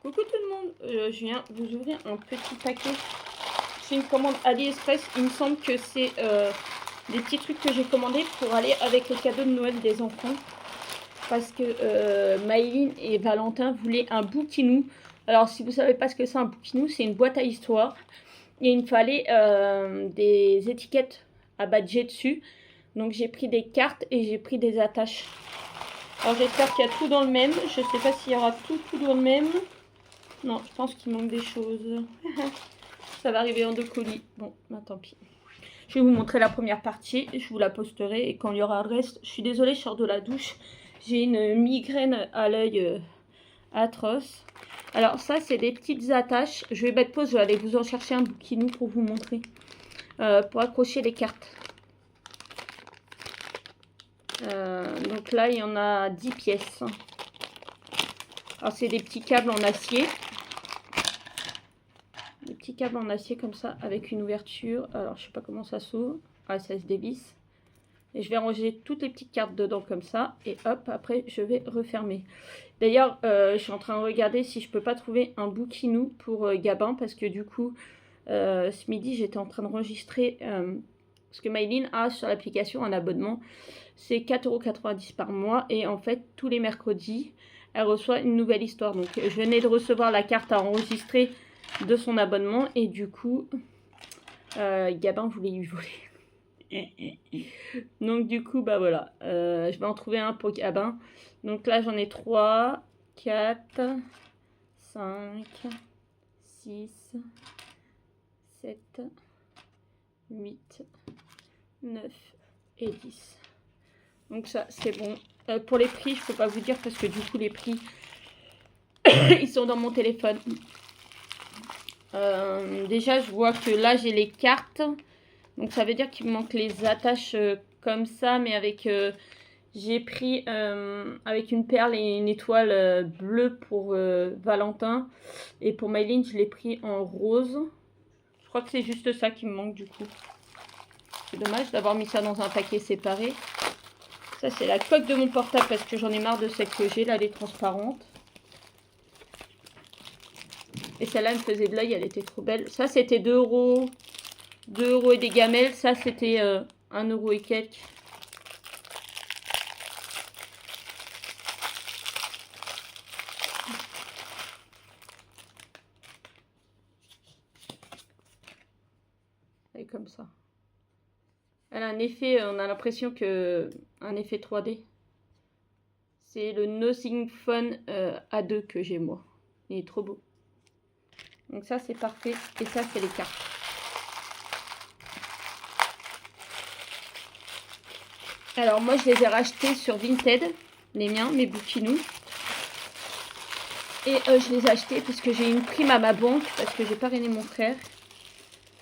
Coucou tout le monde, je viens vous ouvrir un petit paquet. C'est une commande AliExpress. Il me semble que c'est des petits trucs que j'ai commandés pour aller avec les cadeaux de Noël des enfants. Parce que Maëline et Valentin voulaient un bouquinou. Alors si vous ne savez pas ce que c'est un bouquinou, c'est une boîte à histoire. Et il me fallait des étiquettes à badger dessus. Donc j'ai pris des cartes et j'ai pris des attaches. Alors j'espère qu'il y a tout dans le même. Je ne sais pas s'il y aura tout dans le même. Non, je pense qu'il manque des choses. Ça va arriver en 2 colis. Bon, bah tant pis. Je vais vous montrer la première partie. Je vous la posterai. Et quand il y aura le reste, je suis désolée, je sors de la douche. J'ai une migraine à l'œil atroce. Alors ça, c'est des petites attaches. Je vais mettre pause. Je vais aller vous en chercher un bouquinou pour vous montrer. Pour accrocher les cartes. Donc là, il y en a 10 pièces. Alors c'est des petits câbles en acier. Des petits câbles en acier comme ça avec une ouverture. Alors je sais pas comment ça s'ouvre. Ah, ça se dévisse. Et je vais ranger toutes les petites cartes dedans comme ça. Et hop, après je vais refermer. D'ailleurs, je suis en train de regarder si je peux pas trouver un bouquinou pour Gabin. Parce que du coup, ce midi j'étais en train d'enregistrer. Ce que Maëline a sur l'application un abonnement. C'est 4,90 € par mois. Et en fait, tous les mercredis, elle reçoit une nouvelle histoire. Donc je venais de recevoir la carte à enregistrer de son abonnement. Et du coup, Gabin voulait lui voler. Donc du coup, bah voilà. Je vais en trouver un pour Gabin. Donc là, j'en ai 3, 4, 5, 6, 7, 8, 9 et 10. Donc ça, c'est bon. Pour les prix, je ne peux pas vous dire parce que du coup, les prix, ils sont dans mon téléphone. Déjà, je vois que là, j'ai les cartes. Donc ça veut dire qu'il me manque les attaches comme ça, mais avec... j'ai pris avec une perle et une étoile bleue pour Valentin. Et pour Maëline, je l'ai pris en rose. Je crois que c'est juste ça qui me manque du coup. C'est dommage d'avoir mis ça dans un paquet séparé. Ça, c'est la coque de mon portable parce que j'en ai marre de celle que j'ai. Là, elle est transparente. Et celle-là, elle me faisait de l'œil. Elle était trop belle. Ça, c'était 2 €. 2 € et des gamelles. Ça, c'était 1 € et quelques. Elle est comme ça. Elle a un effet, on a l'impression que... un effet 3D. C'est le Nothing Phone A2 que j'ai moi. Il est trop beau. Donc ça, c'est parfait. Et ça, c'est les cartes. Alors moi, je les ai rachetés sur Vinted. Les miens, mes bouquinous. Et je les ai achetés parce que j'ai eu une prime à ma banque. Parce que j'ai parrainé mon frère.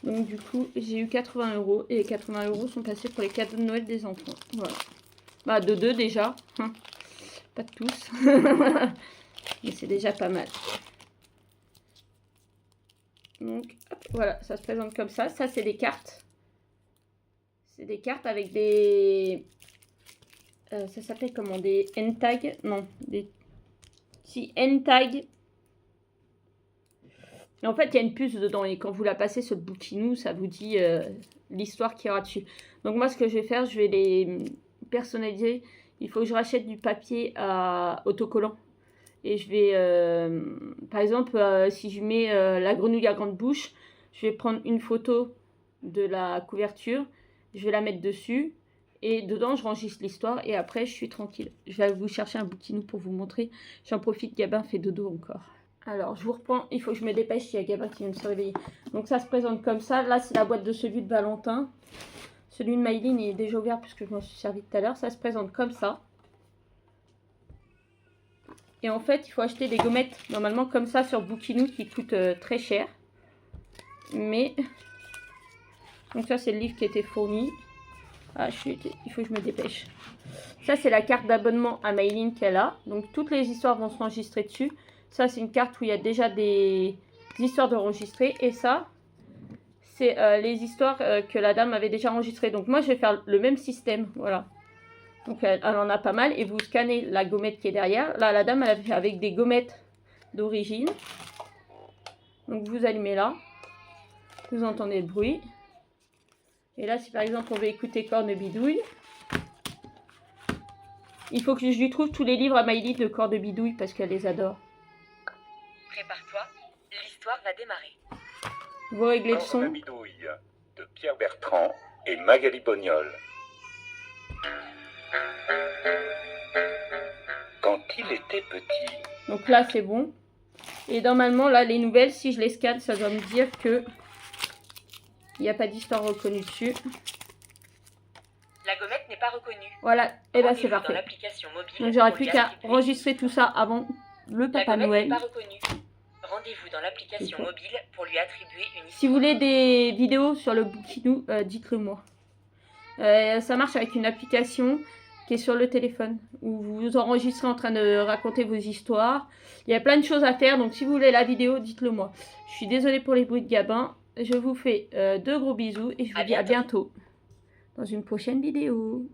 Donc du coup, j'ai eu 80 €. Et les 80 € sont passés pour les cadeaux de Noël des enfants. Voilà. Bah, de 2 déjà. Pas de tous. Mais c'est déjà pas mal. Donc, hop, voilà, ça se présente comme ça. Ça, c'est des cartes. C'est des cartes avec des... ça s'appelle comment? Des end tags? Non, des... Si, end tags. En fait, il y a une puce dedans. Et quand vous la passez sur le bouquinou, ça vous dit l'histoire qu'il y aura dessus. Donc moi, ce que je vais faire, je vais les personnaliser. Il faut que je rachète du papier à autocollant. Et je vais, par exemple, si je mets la grenouille à grande bouche, je vais prendre une photo de la couverture, je vais la mettre dessus, et dedans, je enregistre l'histoire, et après, je suis tranquille. Je vais vous chercher un bouquinou pour vous montrer. J'en profite, Gabin fait dodo encore. Alors, je vous reprends, il faut que je me dépêche, il y a Gabin qui vient de se réveiller. Donc, ça se présente comme ça. Là, c'est la boîte de celui de Valentin. Celui de Maëline est déjà ouvert, puisque je m'en suis servi tout à l'heure. Ça se présente comme ça. Et en fait, il faut acheter des gommettes, normalement comme ça, sur Bouquinou, qui coûtent très cher. Mais... donc ça, c'est le livre qui a été fourni. Ah, il faut que je me dépêche. Ça, c'est la carte d'abonnement à Maëline qu'elle a. Donc, toutes les histoires vont s'enregistrer dessus. Ça, c'est une carte où il y a déjà des histoires d'enregistrer. Et ça, c'est les histoires que la dame avait déjà enregistrées. Donc, moi, je vais faire le même système. Voilà. Donc elle en a pas mal et vous scannez la gommette qui est derrière. Là, la dame, elle a fait avec des gommettes d'origine. Donc vous allumez là. Vous entendez le bruit. Et là, si par exemple on veut écouter Cornebidouille, il faut que je lui trouve tous les livres à Maïli de Cornebidouille parce qu'elle les adore. Prépare-toi, l'histoire va démarrer. Vous réglez le son. Cornebidouille de Pierre Bertrand et Magali Bognol. Quand il était petit. Donc là, c'est bon. Et normalement, là, les nouvelles, si je les scanne, ça doit me dire que il n'y a pas d'histoire reconnue dessus. La gommette n'est pas reconnue. Voilà, et ben c'est Rendez-vous dans parfait. l'application mobile Donc j'aurais pour plus lui qu'à attribuer- enregistrer tout ça avant le La Papa gommette Noël. n'est pas reconnue. Rendez-vous dans l'application D'accord. mobile pour lui attribuer une Si vous voulez des vidéos sur le Bouquinou, dites-le moi. Ça marche avec une application qui est sur le téléphone, où vous vous enregistrez en train de raconter vos histoires. Il y a plein de choses à faire, donc si vous voulez la vidéo, dites-le moi. Je suis désolée pour les bruits de Gabin. Je vous fais de gros bisous et je vous dis à bientôt dans une prochaine vidéo.